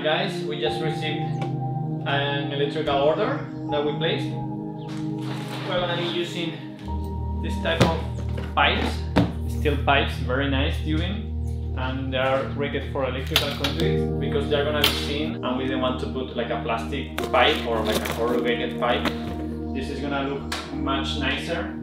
guys, we just received an electrical order that we placed. We're gonna be using this type of pipes, steel pipes, very nice tubing, and they are rigged for electrical conduits because they're gonna be thin, and we didn't want to put like a plastic pipe or like a corrugated pipe. This is gonna look much nicer.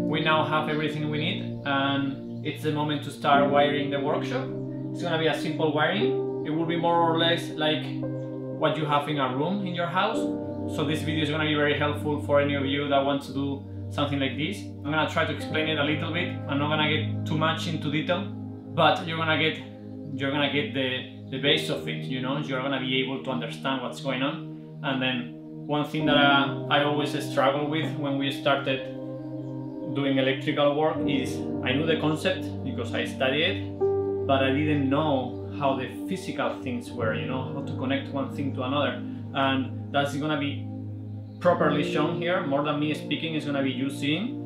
We now have everything we need, and it's the moment to start wiring the workshop. It's gonna be a simple wiring. It will be more or less like what you have in a room in your house. So this video is gonna be very helpful for any of you that want to do something like this. I'm gonna try to explain it a little bit. I'm not gonna get too much into detail, but you're gonna get the base of it, you know. You're gonna be able to understand what's going on. And then one thing that I always struggle with when we started doing electrical work is I knew the concept because I studied it, but I didn't know how the physical things were, you know, how to connect one thing to another. And that's gonna be properly shown here. More than me speaking, it's gonna be you seeing.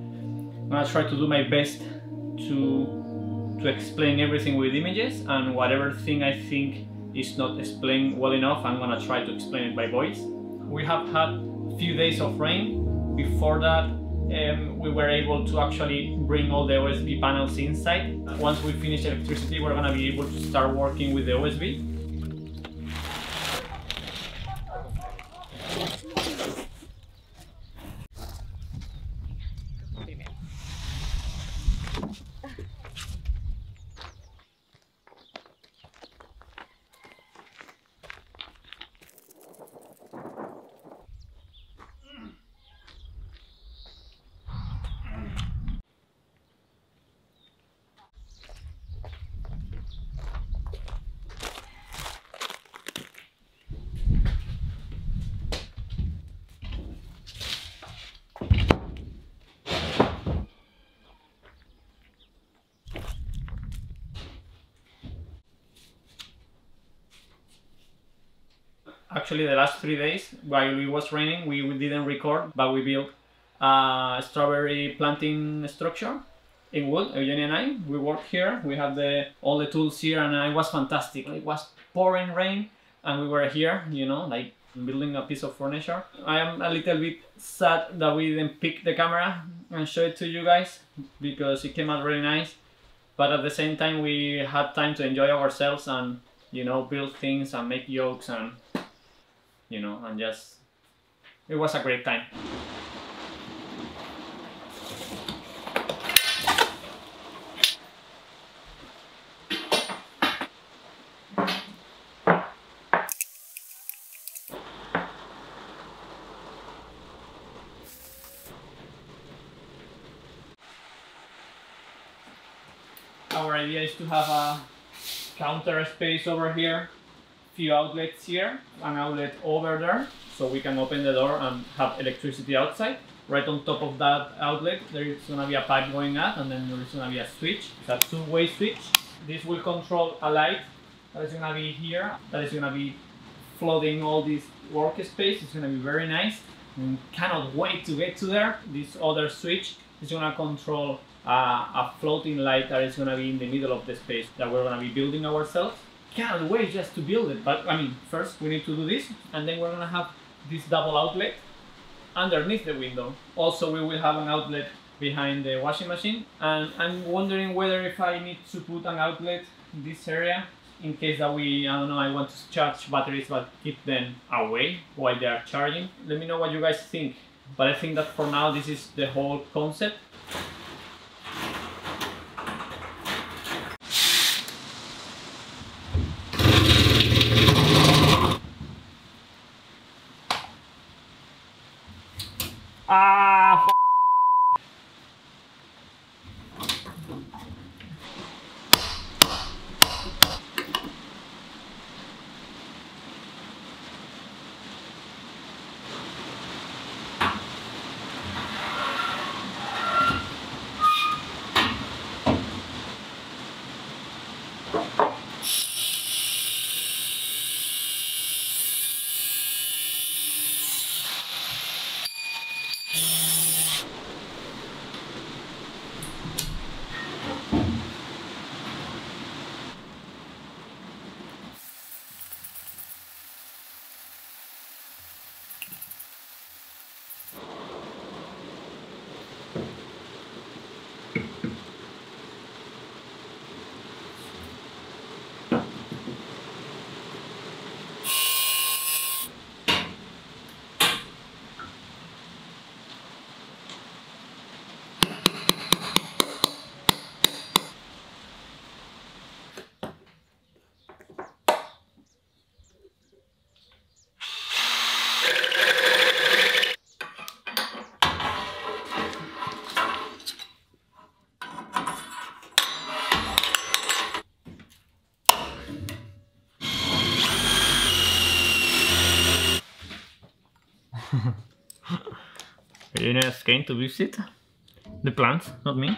I'm gonna try to do my best to explain everything with images, and whatever thing I think is not explained well enough, I'm gonna try to explain it by voice. We have had a few days of rain. Before that, we were able to actually bring all the OSB panels inside. Once we finish electricity, we're gonna be able to start working with the OSB. Actually, the last 3 days, while it was raining, we didn't record, but we built a strawberry planting structure in wood. Eugenia and I, we worked here. We have all the tools here, and it was fantastic. It was pouring rain, and we were here, you know, like building a piece of furniture. I am a little bit sad that we didn't pick the camera and show it to you guys because it came out really nice. But at the same time, we had time to enjoy ourselves and, you know, build things and make jokes and, you know, and just, it was a great time. Our idea is to have a counter space over here, few outlets here, an outlet over there, so we can open the door and have electricity outside. Right on top of that outlet, there is going to be a pipe going up, and then there is going to be a switch. It's a two-way switch. This will control a light that is going to be here, that is going to be flooding all this workspace. It's going to be very nice. And cannot wait to get to there. This other switch is going to control a floating light that is going to be in the middle of the space that we're going to be building ourselves. Can't wait just to build it, but I mean, first we need to do this, and then we're gonna have this double outlet underneath the window. Also, we will have an outlet behind the washing machine, and I'm wondering whether if I need to put an outlet in this area in case that I don't know, I want to charge batteries but keep them away while they are charging. Let me know what you guys think, but I think that for now this is the whole concept. Ah, Eugenia came to visit the plants, not me.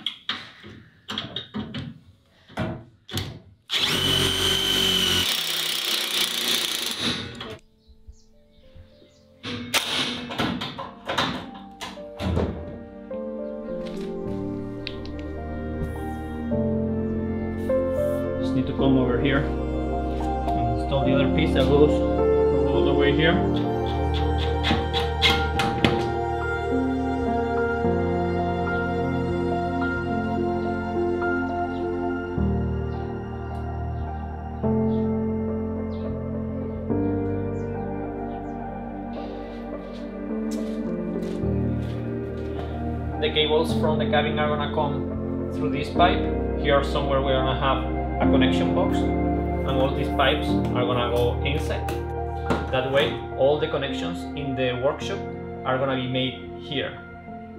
Just need to come over here and install the other piece that goes all the way here. The cables from the cabin are gonna come through this pipe. Here somewhere we're gonna have a connection box, and all these pipes are gonna go inside. That way all the connections in the workshop are gonna be made here.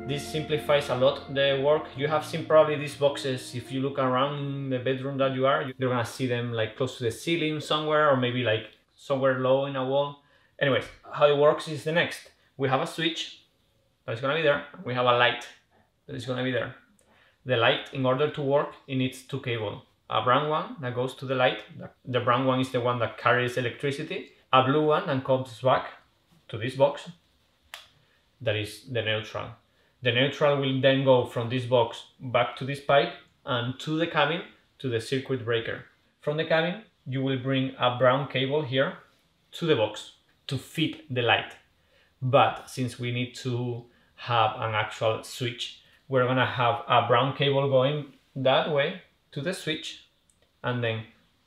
This simplifies a lot the work. You have seen probably these boxes, if you look around the bedroom that you are, you're gonna see them like close to the ceiling somewhere, or maybe like somewhere low in a wall. Anyways, how it works is the next. We have a switch that is gonna be there. We have a light that is gonna be there. The light, in order to work, it needs two cables. A brown one that goes to the light. The brown one is the one that carries electricity. A blue one that comes back to this box. That is the neutral. The neutral will then go from this box back to this pipe and to the cabin, to the circuit breaker. From the cabin, you will bring a brown cable here to the box to feed the light. But since we need to have an actual switch, we're gonna have a brown cable going that way to the switch and then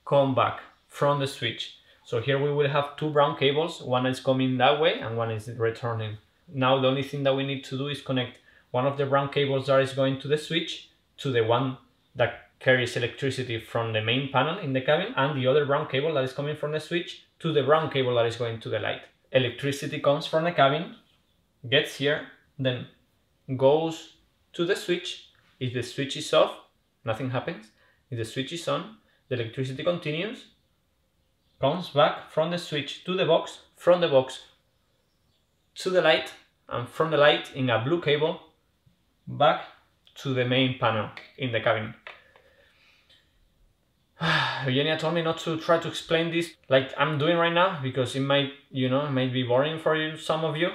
come back from the switch. So here we will have two brown cables, one is coming that way and one is returning. Now the only thing that we need to do is connect one of the brown cables that is going to the switch to the one that carries electricity from the main panel in the cabin, and the other brown cable that is coming from the switch to the brown cable that is going to the light. Electricity comes from the cabin, gets here, then goes to the switch. If the switch is off, nothing happens. If the switch is on, the electricity continues, comes back from the switch to the box, from the box to the light, and from the light in a blue cable back to the main panel in the cabin. Eugenia told me not to try to explain this like I'm doing right now, because it might, it might be boring for you, some of you.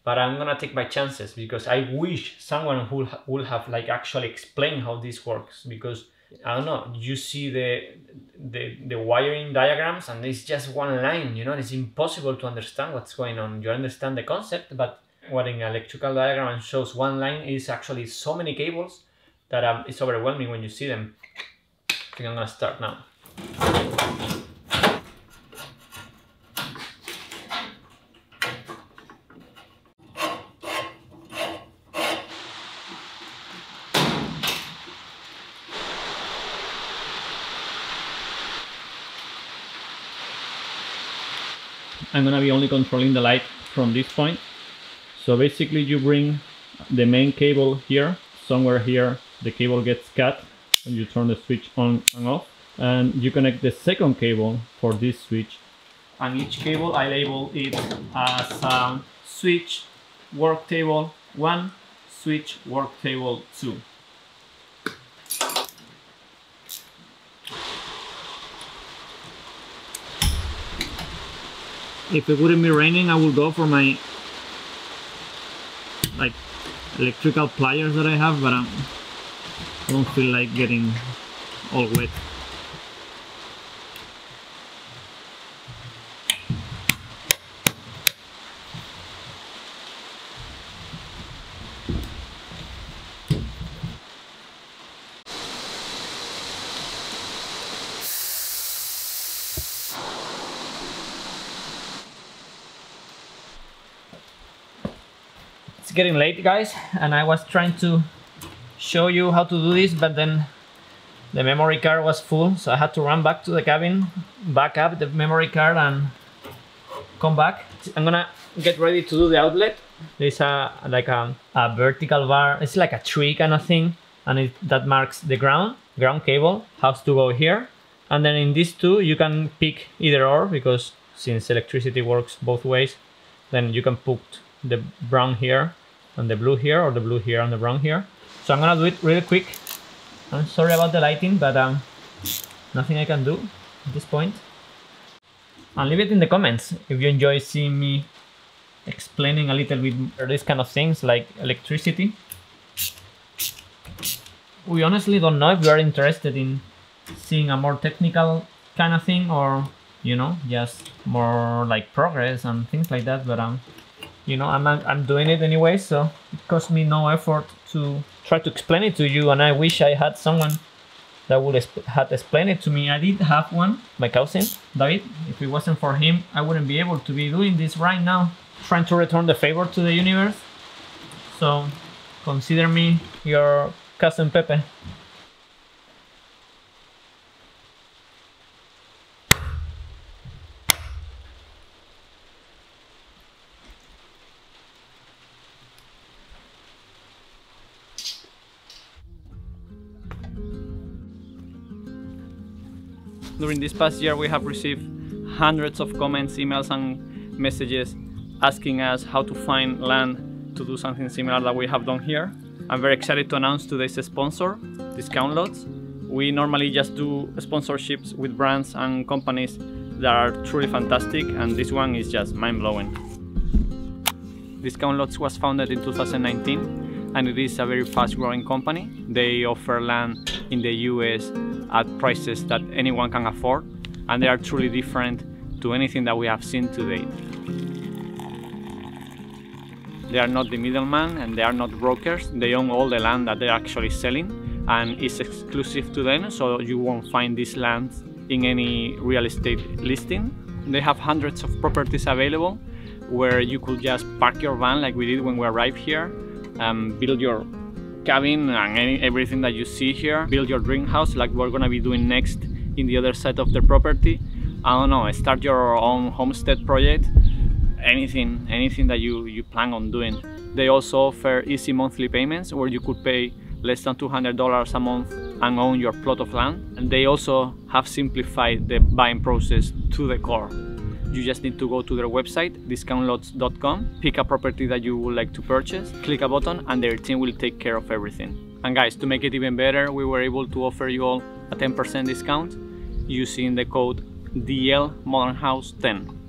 But I'm gonna take my chances, because I wish someone who would have like actually explained how this works, because I don't know, you see the wiring diagrams and it's just one line, it's impossible to understand what's going on. You understand the concept, but what an electrical diagram shows one line is actually so many cables that it's overwhelming when you see them. I think I'm gonna start now. I'm gonna be only controlling the light from this point. So basically you bring the main cable here, somewhere here the cable gets cut and you turn the switch on and off, and you connect the second cable for this switch, and each cable I label it as switch work table 1, switch work table 2. If it wouldn't be raining, I would go for my electrical pliers that I have, but I don't feel like getting all wet. It's getting late, guys, and I was trying to show you how to do this, but then the memory card was full, so I had to run back to the cabin, back up the memory card and come back. I'm gonna get ready to do the outlet, there's a vertical bar. It's like a tree kind of thing, and that marks the ground cable has to go here. And then in these two you can pick either or, because since electricity works both ways, then you can put the brown here and the blue here, or the blue here and the brown here. So I'm gonna do it really quick. I'm sorry about the lighting, but nothing I can do at this point. And leave it in the comments if you enjoy seeing me explaining a little bit these kind of things like electricity. We honestly don't know if you are interested in seeing a more technical kind of thing, or you know, just more like progress and things like that. But you know, I'm doing it anyway, so it cost me no effort to try to explain it to you. And I wish I had someone that would have explained it to me. I did have one, my cousin David. If it wasn't for him, I wouldn't be able to be doing this right now, trying to return the favor to the universe. So consider me your cousin Pepe. During this past year, we have received hundreds of comments, emails and messages asking us how to find land to do something similar that we have done here. I'm very excited to announce today's sponsor, Discount Lots. We normally just do sponsorships with brands and companies that are truly fantastic, and this one is just mind-blowing. Discount Lots was founded in 2019, and it is a very fast-growing company. They offer land in the US at prices that anyone can afford, and they are truly different to anything that we have seen to date. They are not the middleman, and they are not brokers. They own all the land that they're actually selling, and it's exclusive to them, so you won't find this land in any real estate listing. They have hundreds of properties available where you could just park your van like we did when we arrived here, build your cabin and everything that you see here, build your dream house like we're gonna be doing next in the other side of the property. I don't know, start your own homestead project, anything that you plan on doing. They also offer easy monthly payments where you could pay less than $200 a month and own your plot of land. And they also have simplified the buying process to the core. You just need to go to their website, discountlots.com, pick a property that you would like to purchase, click a button, and their team will take care of everything. And guys, to make it even better, we were able to offer you all a 10% discount using the code DLModernHouse10.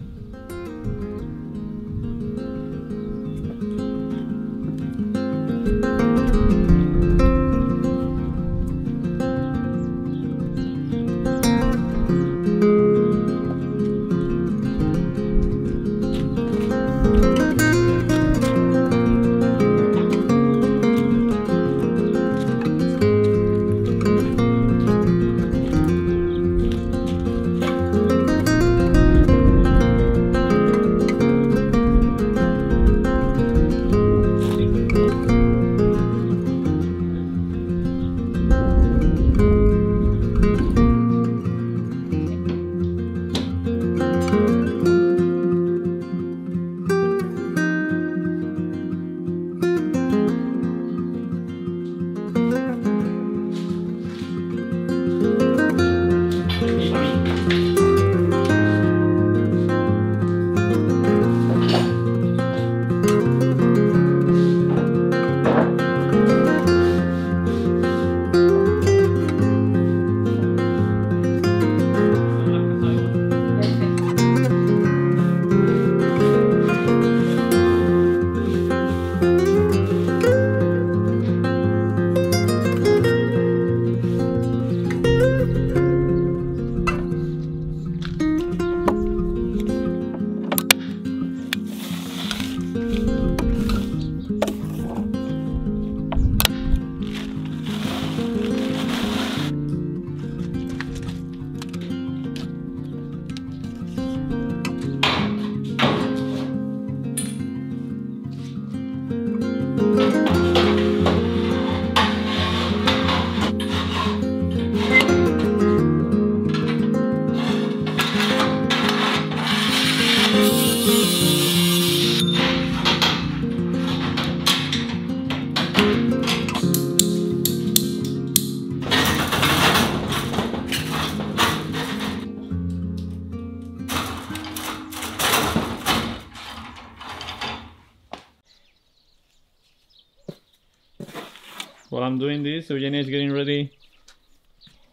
while I'm doing this, Eugenia is getting ready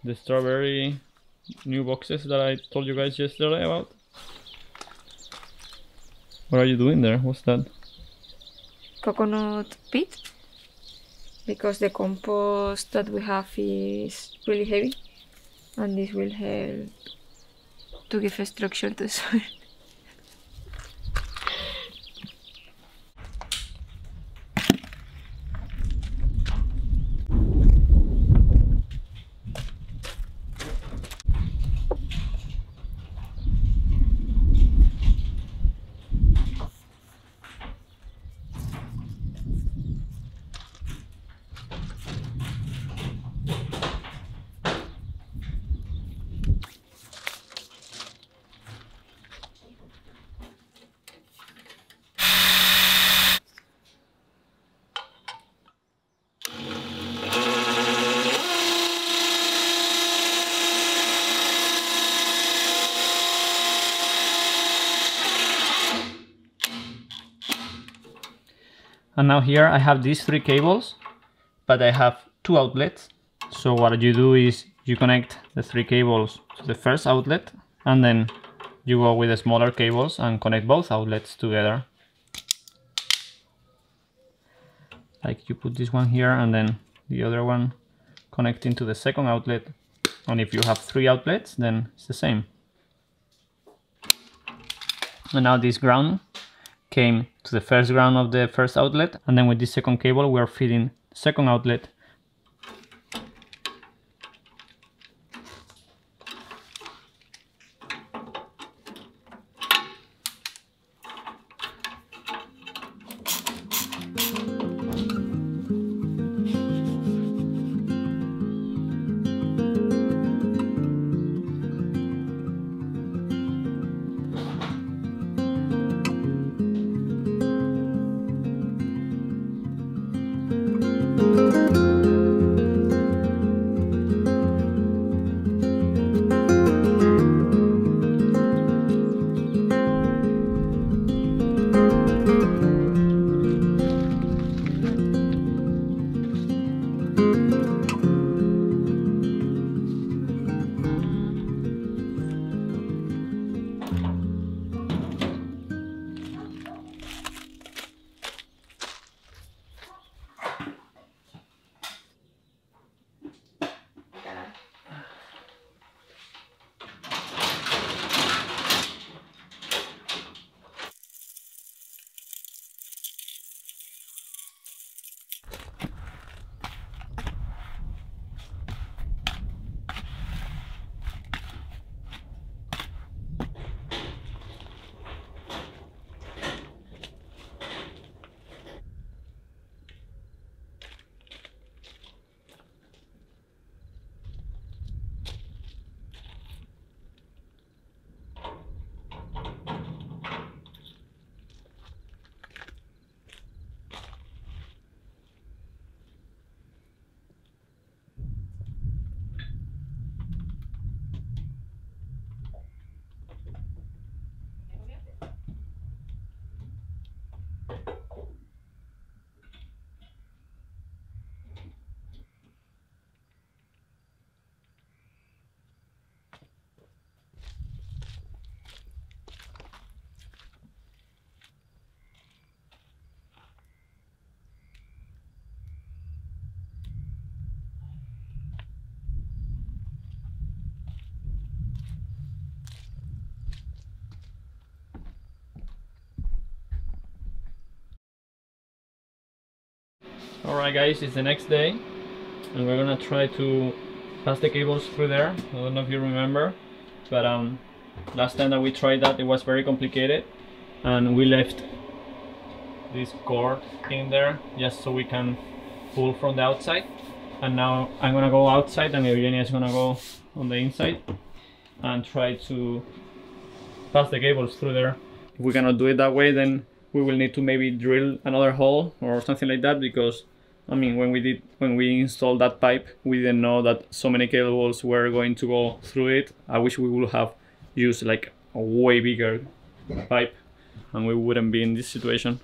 the strawberry new boxes that I told you guys yesterday about. What are you doing there? What's that? Coconut pit, because the compost that we have is really heavy, and this will help to give a structure to the soil. And now here I have these 3 cables, but I have 2 outlets. So what you do is you connect the 3 cables to the first outlet, and then you go with the smaller cables and connect both outlets together. Like you put this one here and then the other one connecting to the second outlet. And if you have 3 outlets, then it's the same. And now this ground came to the first ground of the first outlet, and then with this second cable we are feeding the second outlet. Alright guys, it's the next day and we're gonna try to pass the cables through there. I don't know if you remember, but last time that we tried that it was very complicated and we left this cord in there just so we can pull from the outside. And now I'm gonna go outside and Eugenia is gonna go on the inside and try to pass the cables through there. If we cannot do it that way, then we will need to maybe drill another hole or something like that, because I mean when we installed that pipe we didn't know that so many cables were going to go through it. I wish we would have used like a way bigger pipe and we wouldn't be in this situation.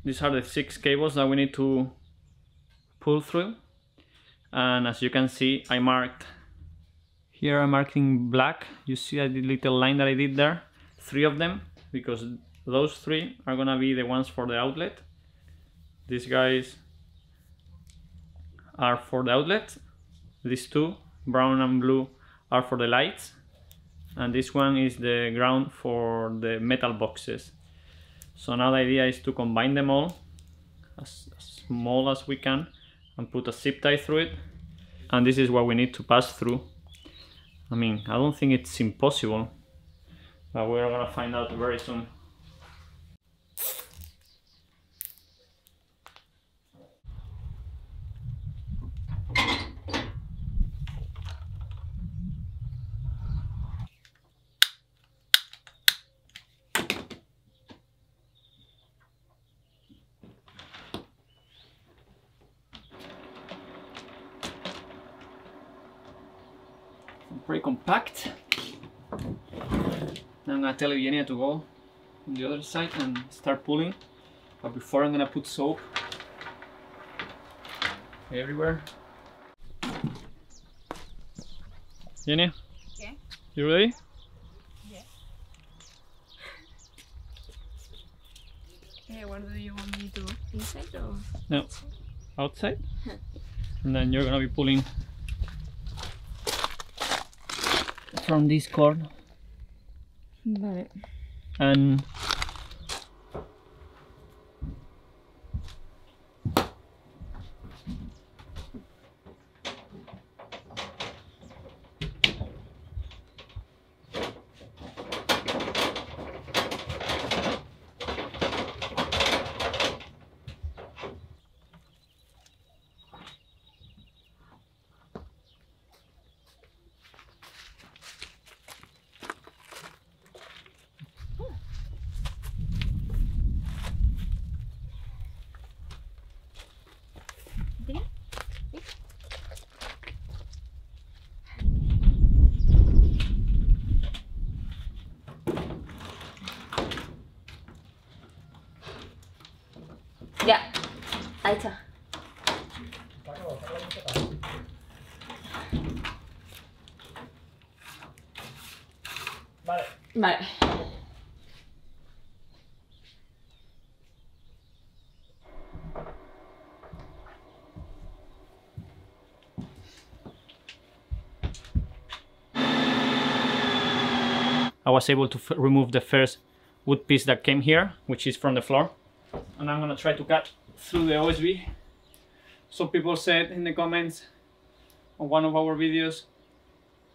these are the 6 cables that we need to pull through. And as you can see, I marked here, I'm marking black. You see a little line that I did there, 3 of them, because those 3 are gonna be the ones for the outlet. These guys are for the outlet. These 2, brown and blue, are for the lights, and this one is the ground for the metal boxes. So now the idea is to combine them all as small as we can and put a zip tie through it, and this is what we need to pass through. I mean, I don't think it's impossible, but we're gonna find out very soon. Very compact. Now I'm gonna tell Eugenia to go on the other side and start pulling, but before I'm gonna put soap everywhere. Eugenia? Yeah? You ready? Yeah. Yeah, where do you want me to go? Inside or? No, outside. And then you're gonna be pulling from this cord. Vale. And Ya, ahí está. vale. Vale. I was able to remove the first wood piece that came here, which is from the floor, and I'm gonna try to cut through the OSB. Some people said in the comments on one of our videos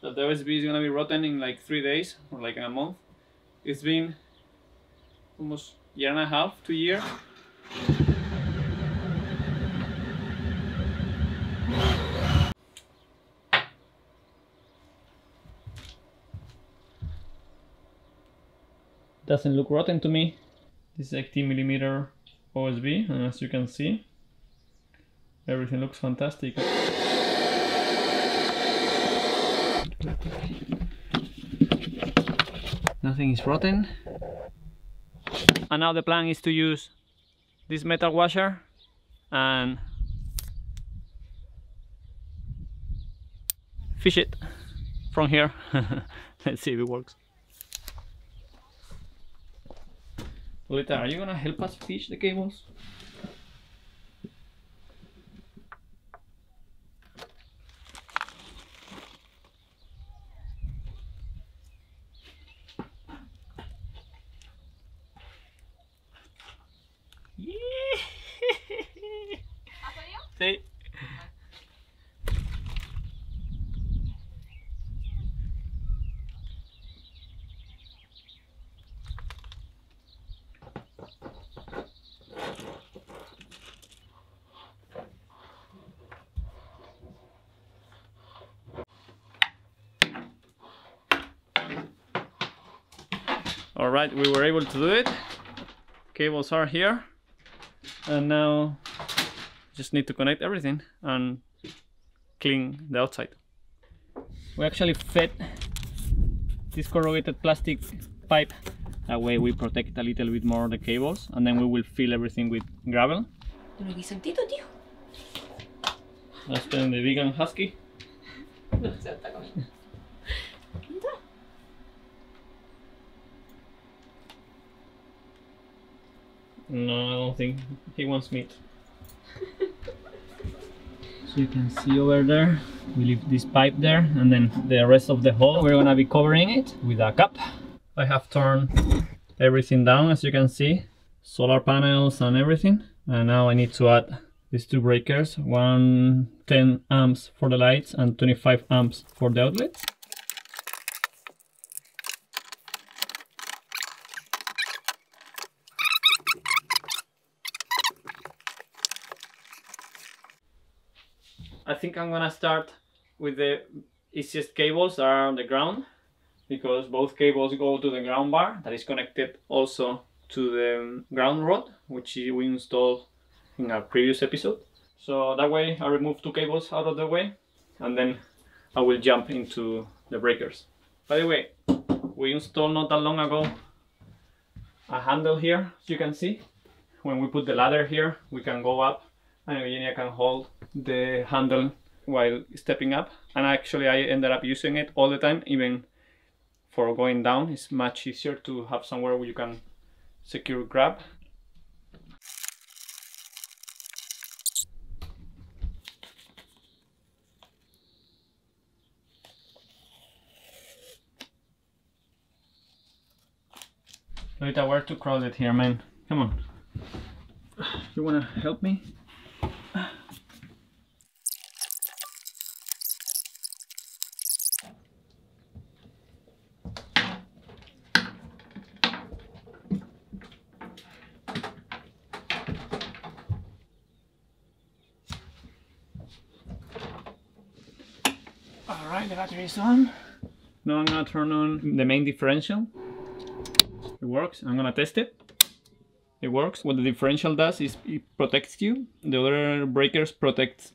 that the OSB is gonna be rotten in like 3 days or like in a month. It's been almost a year and a half, 2 years. Doesn't look rotten to me. This is 80mm OSB, and as you can see, everything looks fantastic. Nothing is rotten. And now the plan is to use this metal washer and fish it from here. Let's see if it works. Lolita, are you gonna help us fish the cables? Sí. All right, we were able to do it. Cables are here, and now just need to connect everything and clean the outside. We actually fed this corrugated plastic pipe That way we protect a little bit more the cables, and then we will fill everything with gravel. Let's put in the vegan husky. No, I don't think he wants meat. So you can see over there, we leave this pipe there, and then the rest of the hole we're gonna be covering it with a cap. I have turned everything down, as you can see, solar panels and everything. And now I need to add these two breakers, 10 amps for the lights and 25 amps for the outlets. I think I'm gonna start with the easiest cables that are on the ground, because both cables go to the ground bar that is connected also to the ground rod, which we installed in our previous episode. So that way I remove two cables out of the way, and then I will jump into the breakers. By the way, we installed not that long ago a handle here, as you can see. When we put the ladder here, we can go up and Eugenia can hold the handle while stepping up. And actually I ended up using it all the time, even for going down. It's much easier to have somewhere where you can secure grab. Lolita, we're too crowded here, man. Come on. You wanna help me? Alright, the battery is on. Now I'm gonna turn on the main differential. It works. I'm gonna test it. It works. What the differential does is it protects you. The other breakers protect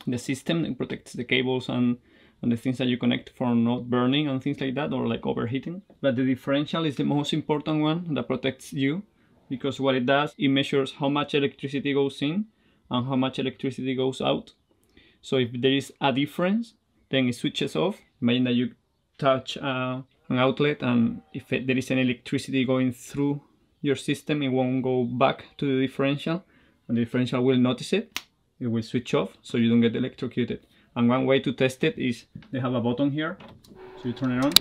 the system. It protects the cables and the things that you connect for not burning and things like that, or like overheating. But the differential is the most important one that protects you, because what it does, it measures how much electricity goes in and how much electricity goes out. So if there is a difference, then it switches off. Imagine that you touch an outlet, and if there is any electricity going through your system, it won't go back to the differential, and the differential will notice it. It will switch off so you don't get electrocuted. And one way to test it is they have a button here, so you turn it on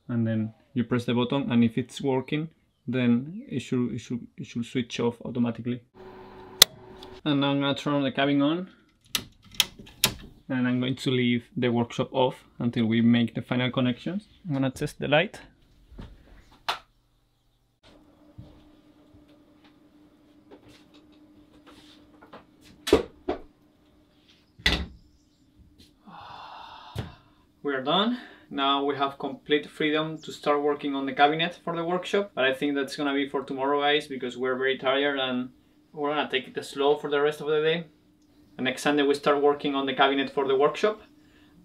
and then you press the button, and if it's working, then it should switch off automatically. And now I'm gonna turn the cabin on, and I'm going to leave the workshop off until we make the final connections. I'm gonna test the light. We're done. Now we have complete freedom to start working on the cabinet for the workshop, but I think that's gonna be for tomorrow, guys, because we're very tired and we're gonna take it slow for the rest of the day. And next Sunday we start working on the cabinet for the workshop,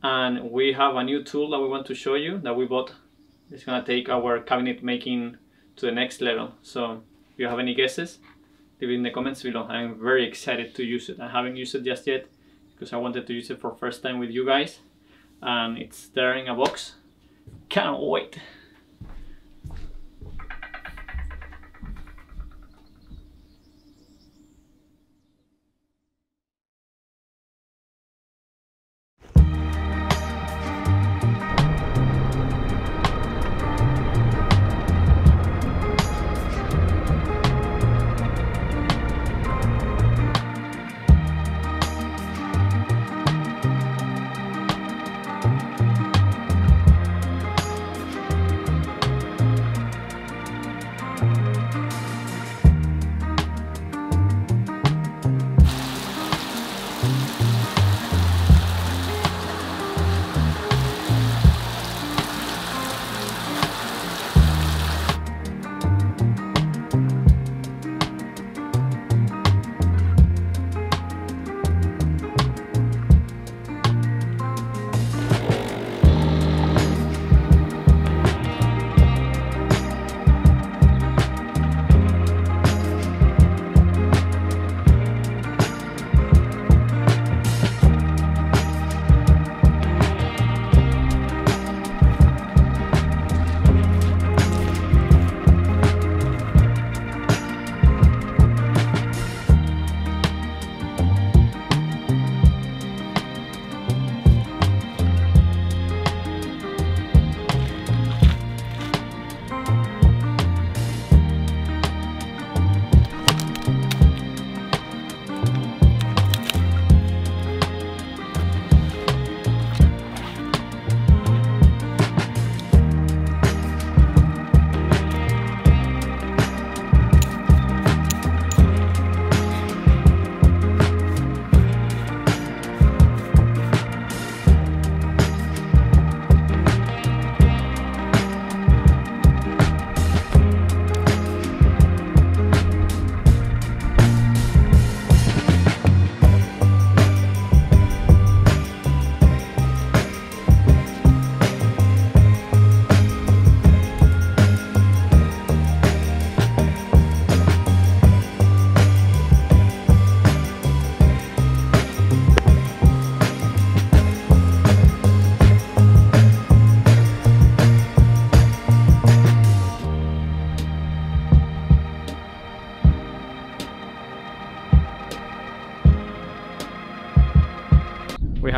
and we have a new tool that we want to show you that we bought. It's gonna take our cabinet making to the next level. So if you have any guesses, leave it in the comments below. I'm very excited to use it. I haven't used it just yet because I wanted to use it for first time with you guys, and it's there in a box. Can't wait.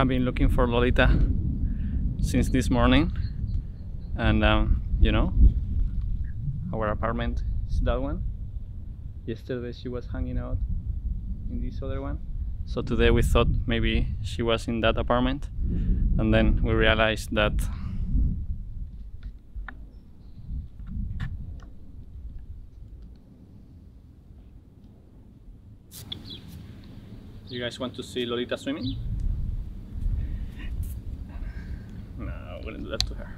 been looking for Lolita since this morning, and you know, our apartment is that one. Yesterday she was hanging out in this other one, so today we thought maybe she was in that apartment, and then we realized that you guys want to see Lolita swimming? No, I wouldn't do that to her.